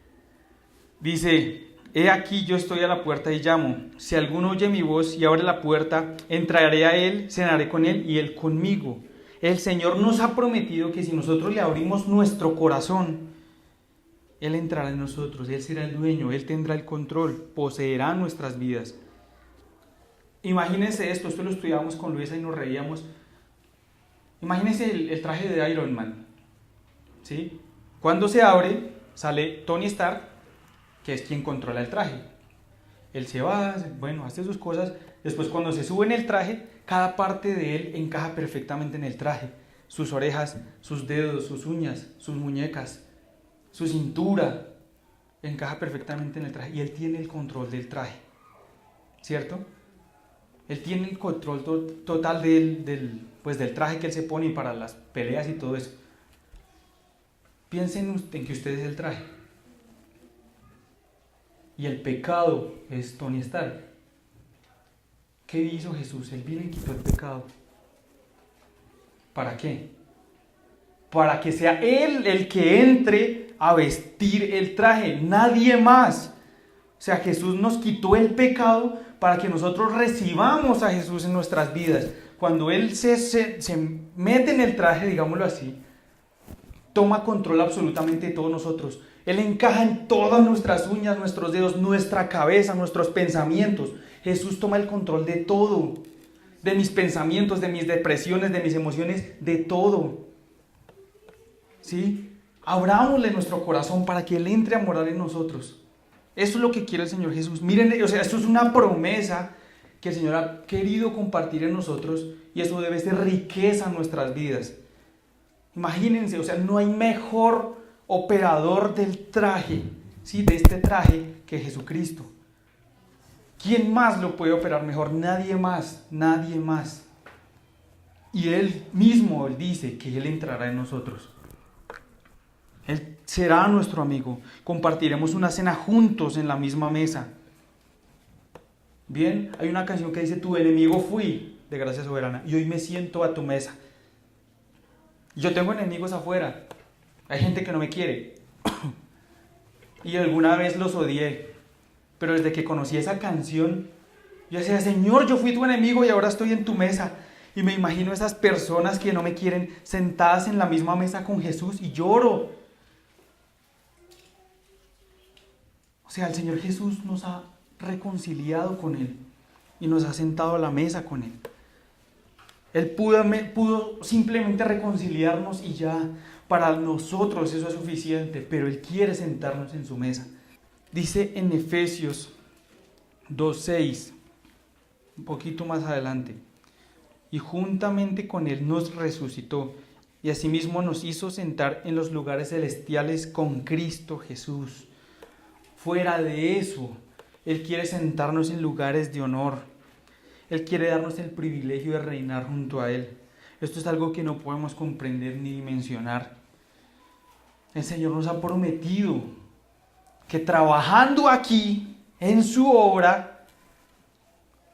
Speaker 1: Dice: he aquí yo estoy a la puerta y llamo. Si alguno oye mi voz y abre la puerta, entraré a él, cenaré con él y él conmigo. El Señor nos ha prometido que si nosotros le abrimos nuestro corazón, Él entrará en nosotros, Él será el dueño, Él tendrá el control, poseerá nuestras vidas. Imagínense esto lo estudiábamos con Luisa y nos reíamos. Imagínense el traje de Iron Man. ¿Sí? Cuando se abre, sale Tony Stark, que es quien controla el traje. Él se va, bueno, hace sus cosas. Después, cuando se sube en el traje, cada parte de él encaja perfectamente en el traje. Sus orejas, sus dedos, sus uñas, sus muñecas, su cintura. encaja perfectamente en el traje y él tiene el control del traje, ¿cierto? Él tiene el control total del traje que él se pone para las peleas y todo eso. Piensen en que usted es el traje. Y el pecado es Tony Stark. ¿Qué hizo Jesús? Él vino y quitó el pecado. ¿Para qué? Para que sea Él el que entre a vestir el traje, nadie más. O sea, Jesús nos quitó el pecado para que nosotros recibamos a Jesús en nuestras vidas. Cuando Él se mete en el traje, digámoslo así, toma control absolutamente de todos nosotros. Él encaja en todas nuestras uñas, nuestros dedos, nuestra cabeza, nuestros pensamientos. Jesús toma el control de todo. De mis pensamientos, de mis depresiones, de mis emociones, de todo. ¿Sí? Abrámosle nuestro corazón para que Él entre a morar en nosotros. Eso es lo que quiere el Señor Jesús. Miren, o sea, esto es una promesa que el Señor ha querido compartir en nosotros y eso debe ser riqueza en nuestras vidas. Imagínense, o sea, no hay mejor operador del traje, ¿sí? De este traje que Jesucristo. ¿Quién más lo puede operar mejor? Nadie más, nadie más. Y Él mismo, Él dice que Él entrará en nosotros. Él será nuestro amigo. Compartiremos una cena juntos en la misma mesa. Bien, hay una canción que dice: tu enemigo fui, de Gracia Soberana, y hoy me siento a tu mesa. Yo tengo enemigos afuera. Hay gente que no me quiere. Y alguna vez los odié. Pero desde que conocí esa canción, yo decía: Señor, yo fui tu enemigo y ahora estoy en tu mesa. Y me imagino esas personas que no me quieren sentadas en la misma mesa con Jesús y lloro. O sea, el Señor Jesús nos ha reconciliado con Él y nos ha sentado a la mesa con Él. Él pudo simplemente reconciliarnos y ya, para nosotros eso es suficiente, pero Él quiere sentarnos en su mesa. Dice en Efesios 2:6, un poquito más adelante: y juntamente con Él nos resucitó y asimismo nos hizo sentar en los lugares celestiales con Cristo Jesús. Fuera de eso, Él quiere sentarnos en lugares de honor. Él quiere darnos el privilegio de reinar junto a Él. Esto es algo que no podemos comprender ni dimensionar. El Señor nos ha prometido que trabajando aquí en su obra,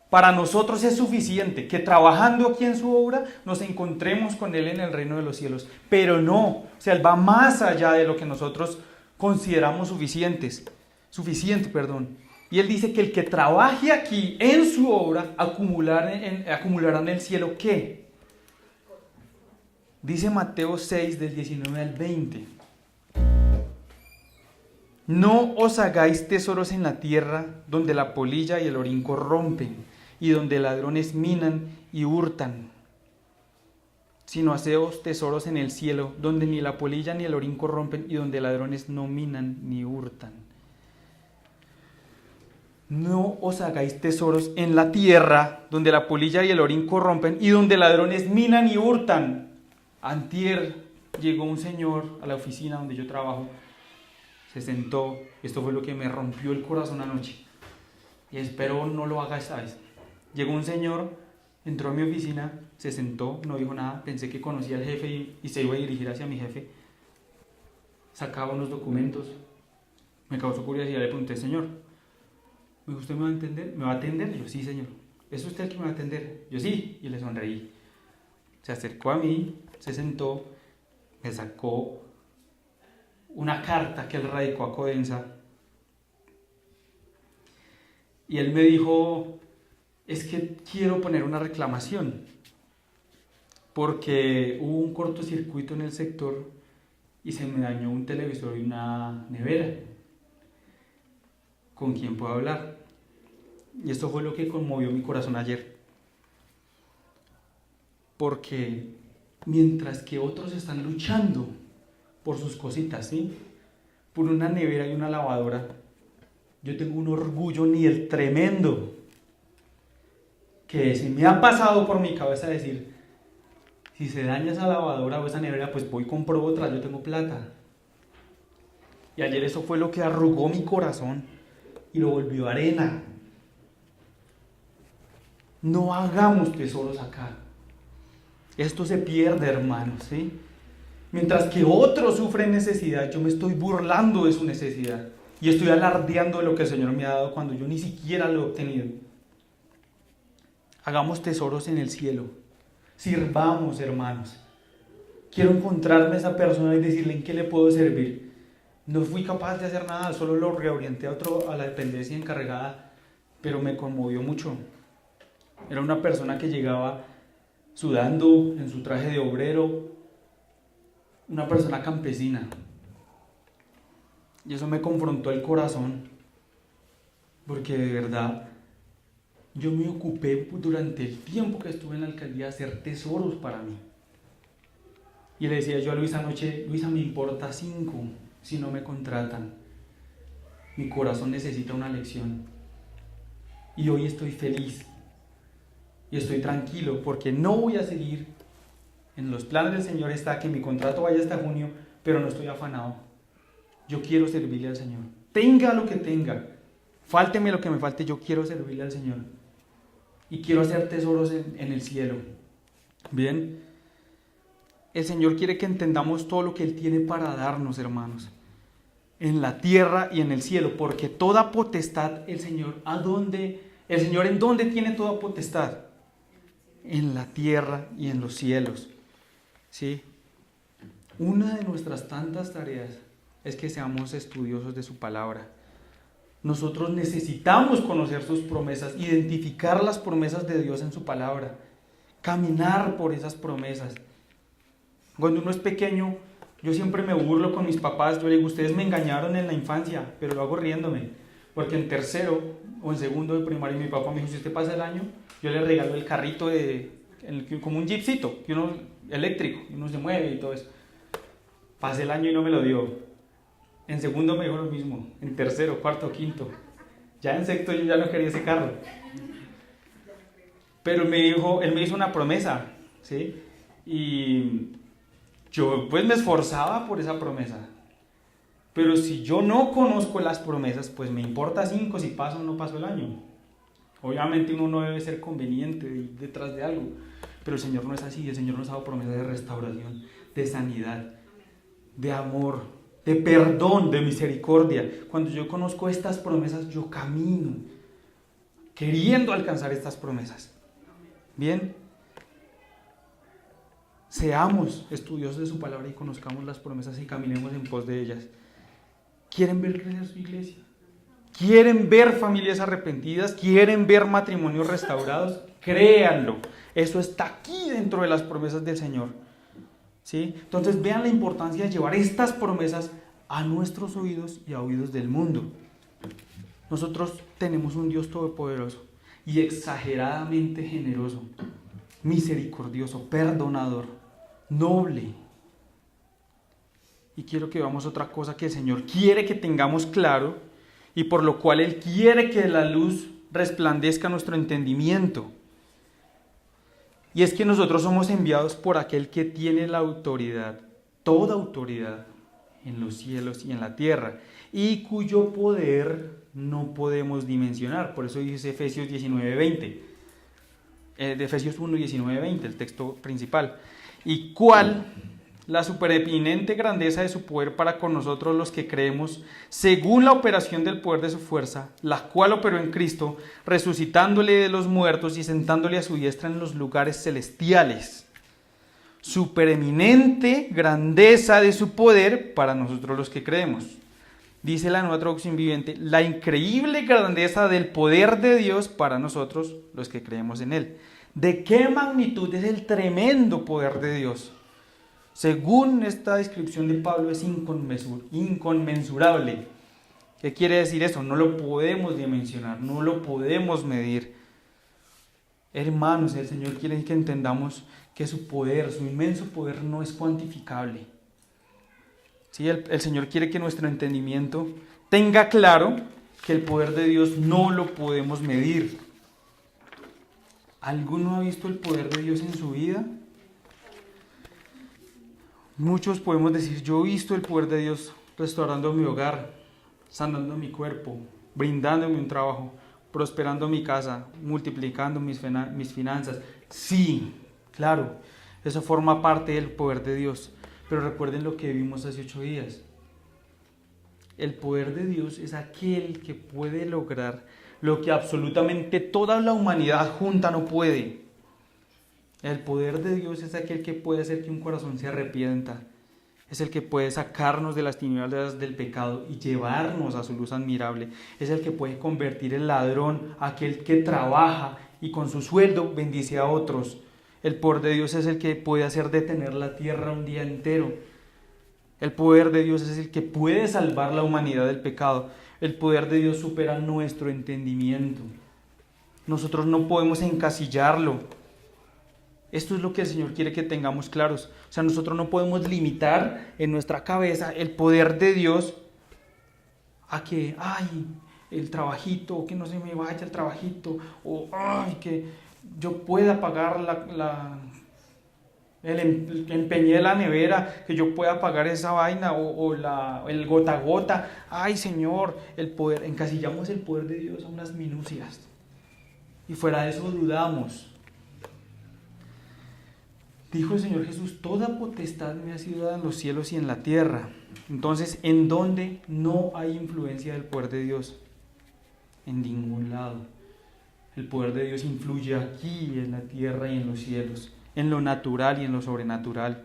Speaker 1: para nosotros es suficiente. Que trabajando aquí en su obra nos encontremos con Él en el reino de los cielos. Pero no, o sea, Él va más allá de lo que nosotros consideramos suficiente. Y Él dice que el que trabaje aquí en su obra acumulará en el cielo ¿qué? Dice Mateo 6 del 19 al 20. No os hagáis tesoros en la tierra donde la polilla y el orín corrompen y donde ladrones minan y hurtan, sino haceos tesoros en el cielo donde ni la polilla ni el orín corrompen y donde ladrones no minan ni hurtan. No os hagáis tesoros en la tierra donde la polilla y el orín corrompen y donde ladrones minan y hurtan. Antier llegó un señor a la oficina donde yo trabajo, se sentó, esto fue lo que me rompió el corazón anoche y espero no lo haga esta vez. Llegó un señor, entró a mi oficina, se sentó, no dijo nada, pensé que conocía al jefe y se iba a dirigir hacia mi jefe. Sacaba unos documentos, me causó curiosidad, le pregunté: señor, ¿usted me va a entender? ¿Me va a atender? Yo: sí, señor. ¿Es usted el que me va a atender? Yo: sí. Y le sonreí. Se acercó a mí, se sentó, me sacó una carta que él radicó a Codensa. Y él me dijo: es que quiero poner una reclamación porque hubo un cortocircuito en el sector y se me dañó un televisor y una nevera. ¿Con quién puedo hablar? Y esto fue lo que conmovió mi corazón ayer. Porque mientras que otros están luchando por sus cositas, ¿sí? Por una nevera y una lavadora, yo tengo un orgullo ni el tremendo que se me ha pasado por mi cabeza decir: si se daña esa lavadora o esa nevera, pues voy y compro otra, yo tengo plata. Y ayer eso fue lo que arrugó mi corazón y lo volvió arena. No hagamos tesoros acá. Esto se pierde, hermanos, ¿sí? Mientras que otro sufre necesidad, yo me estoy burlando de su necesidad y estoy alardeando de lo que el Señor me ha dado cuando yo ni siquiera lo he obtenido. Hagamos tesoros en el cielo. Sirvamos, hermanos. Quiero encontrarme a esa persona y decirle en qué le puedo servir. No fui capaz de hacer nada, solo lo reorienté a la dependencia encargada, pero me conmovió mucho. Era una persona que llegaba sudando en su traje de obrero, una persona campesina. Y eso me confrontó el corazón, porque de verdad yo me ocupé durante el tiempo que estuve en la alcaldía de hacer tesoros para mí. Y le decía yo a Luisa anoche: Luisa, me importa 5 si no me contratan. Mi corazón necesita una lección. Y hoy estoy feliz y estoy tranquilo porque no voy a seguir. En los planes del Señor está que mi contrato vaya hasta junio, pero no estoy afanado. Yo quiero servirle al Señor. Tenga lo que tenga, fálteme lo que me falte, yo quiero servirle al Señor. Y quiero hacer tesoros en el cielo. Bien, el Señor quiere que entendamos todo lo que Él tiene para darnos, hermanos, en la tierra y en el cielo, porque toda potestad, el Señor ¿en dónde tiene toda potestad? En la tierra y en los cielos. ¿Sí? Una de nuestras tantas tareas es que seamos estudiosos de su palabra. Nosotros necesitamos conocer sus promesas, identificar las promesas de Dios en su palabra, caminar por esas promesas. Cuando uno es pequeño, yo siempre me burlo con mis papás. Yo le digo: ustedes me engañaron en la infancia, pero lo hago riéndome, porque en tercero o en segundo de primaria mi papá me dijo: si usted pasa el año, yo le regalo el carrito como un jeepcito, eléctrico, y uno se mueve y todo eso. Pasé el año y no me lo dio. En segundo me dijo lo mismo. En tercero, cuarto, quinto. Ya en sexto yo ya no quería ese carro. Pero él me hizo una promesa, ¿sí? Y yo pues me esforzaba por esa promesa. Pero si yo no conozco las promesas, pues me importa 5 si paso o no paso el año. Obviamente uno no debe ser conveniente detrás de algo, pero el Señor no es así. El Señor nos ha dado promesas de restauración, de sanidad, de amor, de perdón, de misericordia. Cuando yo conozco estas promesas, yo camino queriendo alcanzar estas promesas. Bien, seamos estudiosos de su palabra y conozcamos las promesas y caminemos en pos de ellas. ¿Quieren ver crecer su iglesia? ¿Quieren ver familias arrepentidas? ¿Quieren ver matrimonios restaurados? Créanlo, eso está aquí dentro de las promesas del Señor. ¿Sí? Entonces vean la importancia de llevar estas promesas a nuestros oídos y a oídos del mundo. Nosotros tenemos un Dios todopoderoso y exageradamente generoso, misericordioso, perdonador, noble. Y quiero que veamos otra cosa que el Señor quiere que tengamos claro y por lo cual Él quiere que la luz resplandezca nuestro entendimiento. Y es que nosotros somos enviados por aquel que tiene la autoridad, toda autoridad, en los cielos y en la tierra, y cuyo poder no podemos dimensionar. Por eso dice Efesios 19:20, de Efesios 1, 19-20, el texto principal. Y cuál la supereminente grandeza de su poder para con nosotros los que creemos, según la operación del poder de su fuerza, la cual operó en Cristo, resucitándole de los muertos y sentándole a su diestra en los lugares celestiales. Supereminente grandeza de su poder para nosotros los que creemos. Dice la Nueva Traducción Viviente: la increíble grandeza del poder de Dios para nosotros los que creemos en Él. ¿De qué magnitud es el tremendo poder de Dios? Según esta descripción de Pablo, es inconmensurable. ¿Qué quiere decir eso? No lo podemos dimensionar, no lo podemos medir. Hermanos, el Señor quiere que entendamos que su poder, su inmenso poder, no es cuantificable. ¿Sí? El Señor quiere que nuestro entendimiento tenga claro que el poder de Dios no lo podemos medir. ¿Alguno ha visto el poder de Dios en su vida? Muchos podemos decir: yo he visto el poder de Dios restaurando mi hogar, sanando mi cuerpo, brindándome un trabajo, prosperando mi casa, multiplicando mis finanzas. Sí, claro, eso forma parte del poder de Dios. Pero recuerden lo que vimos hace 8 días. El poder de Dios es aquel que puede lograr lo que absolutamente toda la humanidad junta no puede. El poder de Dios es aquel que puede hacer que un corazón se arrepienta. Es el que puede sacarnos de las tinieblas del pecado y llevarnos a su luz admirable. Es el que puede convertir el ladrón, aquel que trabaja y con su sueldo bendice a otros. El poder de Dios es el que puede hacer detener la tierra un día entero. El poder de Dios es el que puede salvar la humanidad del pecado. El poder de Dios supera nuestro entendimiento. Nosotros no podemos encasillarlo. Esto es lo que el Señor quiere que tengamos claros. O sea, nosotros no podemos limitar en nuestra cabeza el poder de Dios a que, el trabajito, que no se me vaya el trabajito, o que yo pueda pagar empeñé la nevera, que yo pueda pagar esa vaina, el gota a gota. Ay, Señor, el poder, encasillamos el poder de Dios a unas minucias. Y fuera de eso dudamos. Dijo el Señor Jesús, toda potestad me ha sido dada en los cielos y en la tierra. Entonces, ¿en dónde no hay influencia del poder de Dios? En ningún lado. El poder de Dios influye aquí, en la tierra y en los cielos, en lo natural y en lo sobrenatural.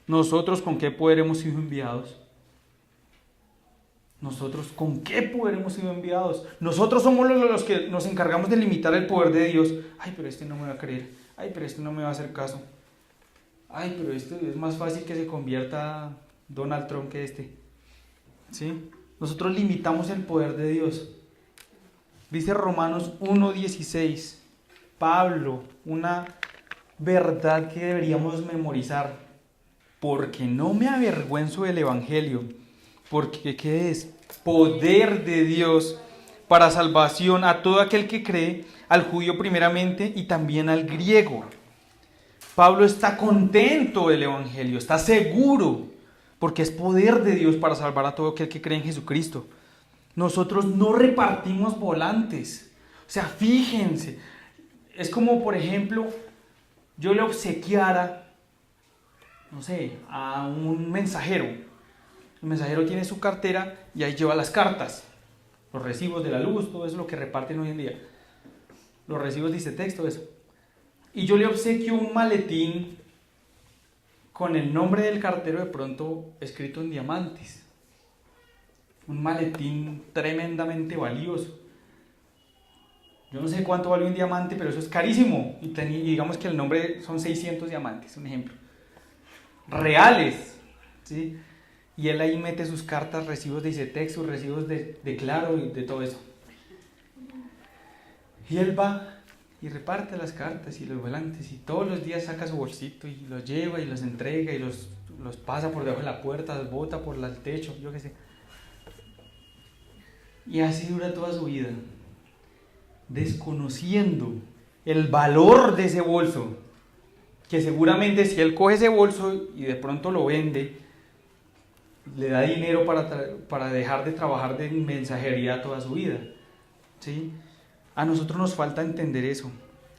Speaker 1: ¿Nosotros con qué poder hemos sido enviados? ¿Nosotros con qué poder hemos sido enviados? Nosotros somos los que nos encargamos de limitar el poder de Dios. Ay, pero este no me va a creer. Ay, pero este no me va a hacer caso. Ay, pero esto es más fácil que se convierta Donald Trump que este. ¿Sí? Nosotros limitamos el poder de Dios. Dice Romanos 1:16, Pablo, una verdad que deberíamos memorizar. Porque no me avergüenzo del Evangelio, porque ¿qué es? Poder de Dios para salvación a todo aquel que cree, al judío primeramente y también al griego. Pablo está contento del Evangelio, está seguro, porque es poder de Dios para salvar a todo aquel que cree en Jesucristo. Nosotros no repartimos volantes. O sea, fíjense, es como, por ejemplo, yo le obsequiara, no sé, a un mensajero. El mensajero tiene su cartera y ahí lleva las cartas, los recibos de la luz, todo eso es lo que reparten hoy en día. Los recibos dice texto, eso. Y yo le obsequio un maletín con el nombre del cartero de pronto escrito en diamantes. Un maletín tremendamente valioso. Yo no sé cuánto vale un diamante, pero eso es carísimo. Y digamos que el nombre son 600 diamantes, un ejemplo. Reales, ¿sí? Y él ahí mete sus cartas, recibos de ICETEX, sus recibos de Claro y de todo eso. Y él va y reparte las cartas y los volantes y todos los días saca su bolsito y los lleva y los entrega y los pasa por debajo de la puerta, los bota por el techo, yo qué sé. Y así dura toda su vida, desconociendo el valor de ese bolso, que seguramente si él coge ese bolso y de pronto lo vende, le da dinero para dejar de trabajar de mensajería toda su vida, ¿sí? A nosotros nos falta entender eso.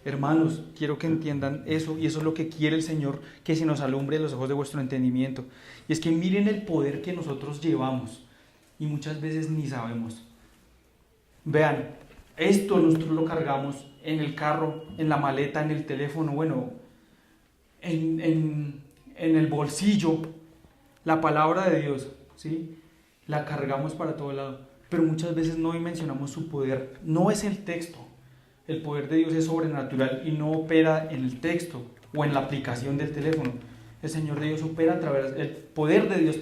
Speaker 1: Hermanos, quiero que entiendan eso, y eso es lo que quiere el Señor, que se nos alumbre los ojos de vuestro entendimiento. Y es que miren el poder que nosotros llevamos, y muchas veces ni sabemos. Vean, esto nosotros lo cargamos en el carro, en la maleta, en el teléfono, bueno, en el bolsillo, la palabra de Dios, ¿sí? La cargamos para todo lado. Pero muchas veces no mencionamos su poder. No es el texto. El poder de Dios es sobrenatural y no opera en el texto o en la aplicación del teléfono. El Señor de Dios opera el poder de Dios,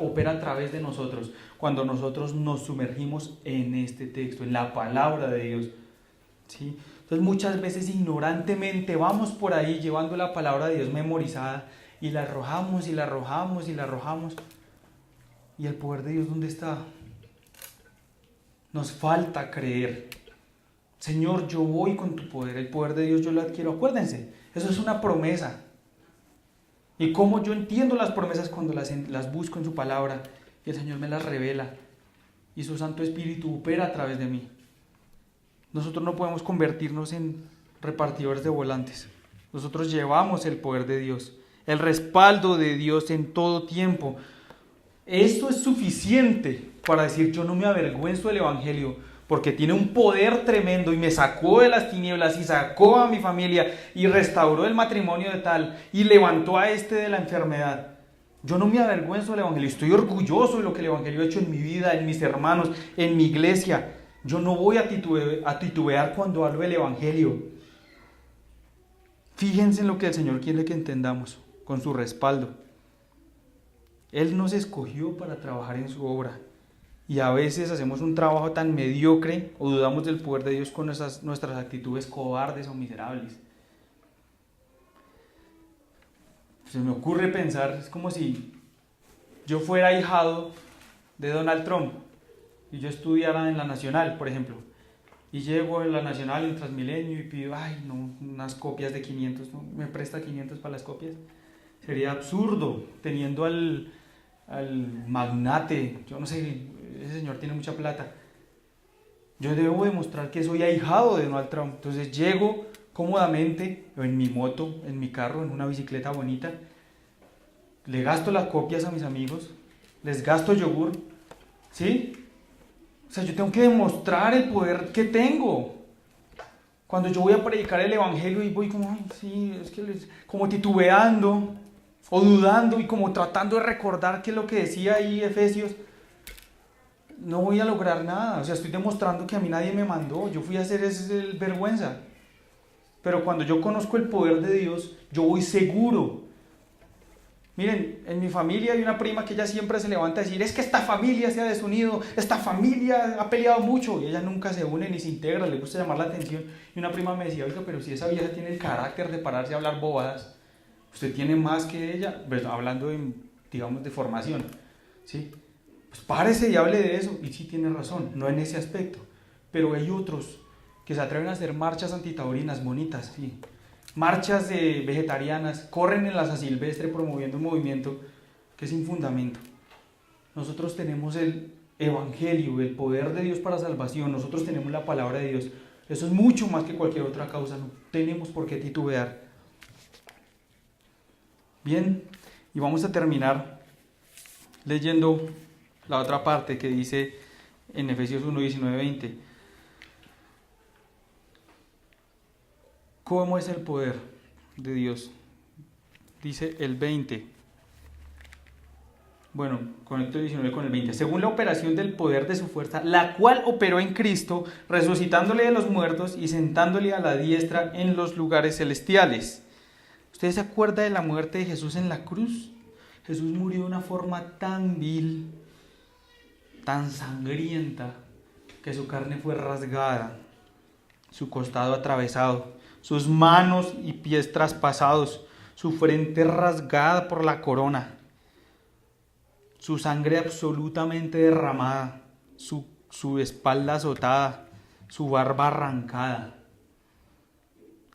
Speaker 1: opera a través de nosotros cuando nosotros nos sumergimos en este texto, en la palabra de Dios, ¿sí? Entonces muchas veces ignorantemente vamos por ahí llevando la palabra de Dios memorizada y la arrojamos y la arrojamos y la arrojamos. ¿Y el poder de Dios dónde está? Nos falta creer. Señor, yo voy con tu poder. El poder de Dios yo lo adquiero. Acuérdense, eso es una promesa. Y cómo yo entiendo las promesas cuando las busco en su palabra, y el Señor me las revela y su Santo Espíritu opera a través de mí. Nosotros no podemos convertirnos en repartidores de volantes. Nosotros llevamos el poder de Dios, el respaldo de Dios en todo tiempo. Esto es suficiente para decir: yo no me avergüenzo del Evangelio, porque tiene un poder tremendo y me sacó de las tinieblas y sacó a mi familia y restauró el matrimonio de tal y levantó a este de la enfermedad. Yo no me avergüenzo del Evangelio, estoy orgulloso de lo que el Evangelio ha hecho en mi vida, en mis hermanos, en mi iglesia. Yo no voy a titubear cuando hablo del Evangelio. Fíjense en lo que el Señor quiere que entendamos, con su respaldo. Él nos escogió para trabajar en su obra. Y a veces hacemos un trabajo tan mediocre o dudamos del poder de Dios con nuestras actitudes cobardes o miserables. Se me ocurre pensar, es como si yo fuera ahijado de Donald Trump y yo estudiara en la Nacional, por ejemplo, y llego en la Nacional en Transmilenio y pido, unas copias de 500, ¿no? ¿Me presta 500 para las copias? Sería absurdo, teniendo al magnate, yo no sé, ese señor tiene mucha plata. Yo debo demostrar que soy ahijado de Donald Trump. Entonces llego cómodamente, en mi moto, en mi carro, en una bicicleta bonita, le gasto las copias a mis amigos, les gasto yogur, ¿sí? O sea, yo tengo que demostrar el poder que tengo. Cuando yo voy a predicar el Evangelio y voy como, como titubeando o dudando y como tratando de recordar qué es lo que decía ahí Efesios, no voy a lograr nada. O sea, estoy demostrando que a mí nadie me mandó, yo fui a hacer vergüenza. Pero cuando yo conozco el poder de Dios, yo voy seguro. Miren, en mi familia hay una prima que ella siempre se levanta a decir: es que esta familia se ha desunido, esta familia ha peleado mucho, y ella nunca se une ni se integra, le gusta llamar la atención. Y una prima me decía: oiga, pero si esa vieja tiene el carácter de pararse a hablar bobadas, usted tiene más que ella, pues, hablando de formación, ¿sí? Pues párese y hable de eso. Y sí tiene razón, no en ese aspecto, pero hay otros que se atreven a hacer marchas antitaurinas bonitas, sí, marchas vegetarianas, corren en la San Silvestre promoviendo un movimiento que es sin fundamento. Nosotros tenemos el Evangelio, el poder de Dios para salvación, nosotros tenemos la palabra de Dios. Eso es mucho más que cualquier otra causa, no tenemos por qué titubear. Bien, y vamos a terminar leyendo la otra parte que dice en Efesios 1, 19, 20. ¿Cómo es el poder de Dios? Dice el 20. Bueno, conecto el 19 con el 20. Según la operación del poder de su fuerza, la cual operó en Cristo, resucitándole de los muertos y sentándole a la diestra en los lugares celestiales. ¿Usted se acuerda de la muerte de Jesús en la cruz? Jesús murió de una forma tan vil, tan sangrienta, que su carne fue rasgada, su costado atravesado, sus manos y pies traspasados, su frente rasgada por la corona, su sangre absolutamente derramada, su espalda azotada, su barba arrancada.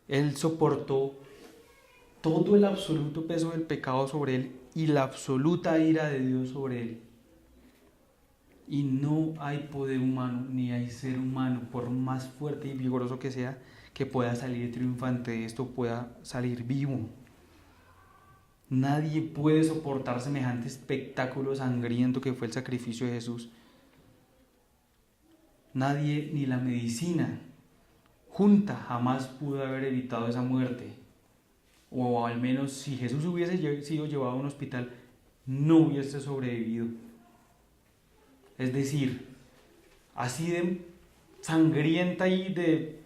Speaker 1: Él soportó todo el absoluto peso del pecado sobre él y la absoluta ira de Dios sobre él. Y no hay poder humano, ni hay ser humano, por más fuerte y vigoroso que sea, que pueda salir triunfante de esto, pueda salir vivo. Nadie puede soportar semejante espectáculo sangriento que fue el sacrificio de Jesús. Nadie, ni la medicina junta, jamás pudo haber evitado esa muerte. O al menos si Jesús hubiese sido llevado a un hospital, no hubiese sobrevivido. Es decir, así de sangrienta y de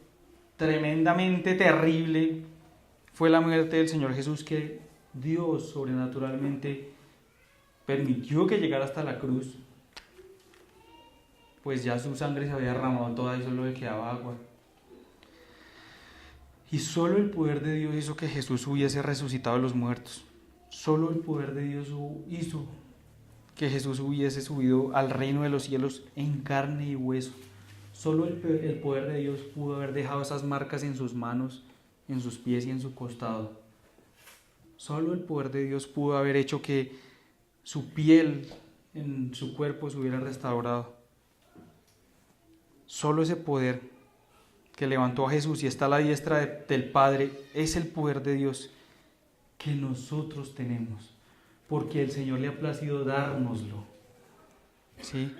Speaker 1: tremendamente terrible fue la muerte del Señor Jesús, que Dios sobrenaturalmente permitió que llegara hasta la cruz, pues ya su sangre se había derramado toda y solo le quedaba agua. Y solo el poder de Dios hizo que Jesús hubiese resucitado de los muertos. Solo el poder de Dios hizo que Jesús hubiese subido al reino de los cielos en carne y hueso. Solo el poder de Dios pudo haber dejado esas marcas en sus manos, en sus pies y en su costado. Solo el poder de Dios pudo haber hecho que su piel en su cuerpo se hubiera restaurado. Solo ese poder que levantó a Jesús y está a la diestra del Padre es el poder de Dios que nosotros tenemos, porque el Señor le ha placido dárnoslo. ¿Sí?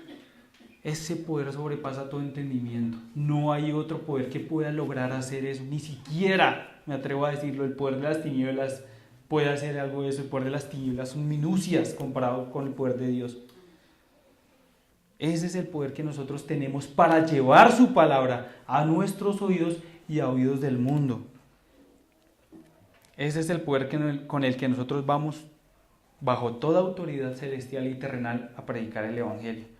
Speaker 1: Ese poder sobrepasa todo entendimiento. No hay otro poder que pueda lograr hacer eso. Ni siquiera, me atrevo a decirlo, el poder de las tinieblas puede hacer algo de eso. El poder de las tinieblas son minucias comparado con el poder de Dios. Ese es el poder que nosotros tenemos para llevar su palabra a nuestros oídos y a oídos del mundo. Ese es el poder con el que nosotros vamos bajo toda autoridad celestial y terrenal a predicar el Evangelio.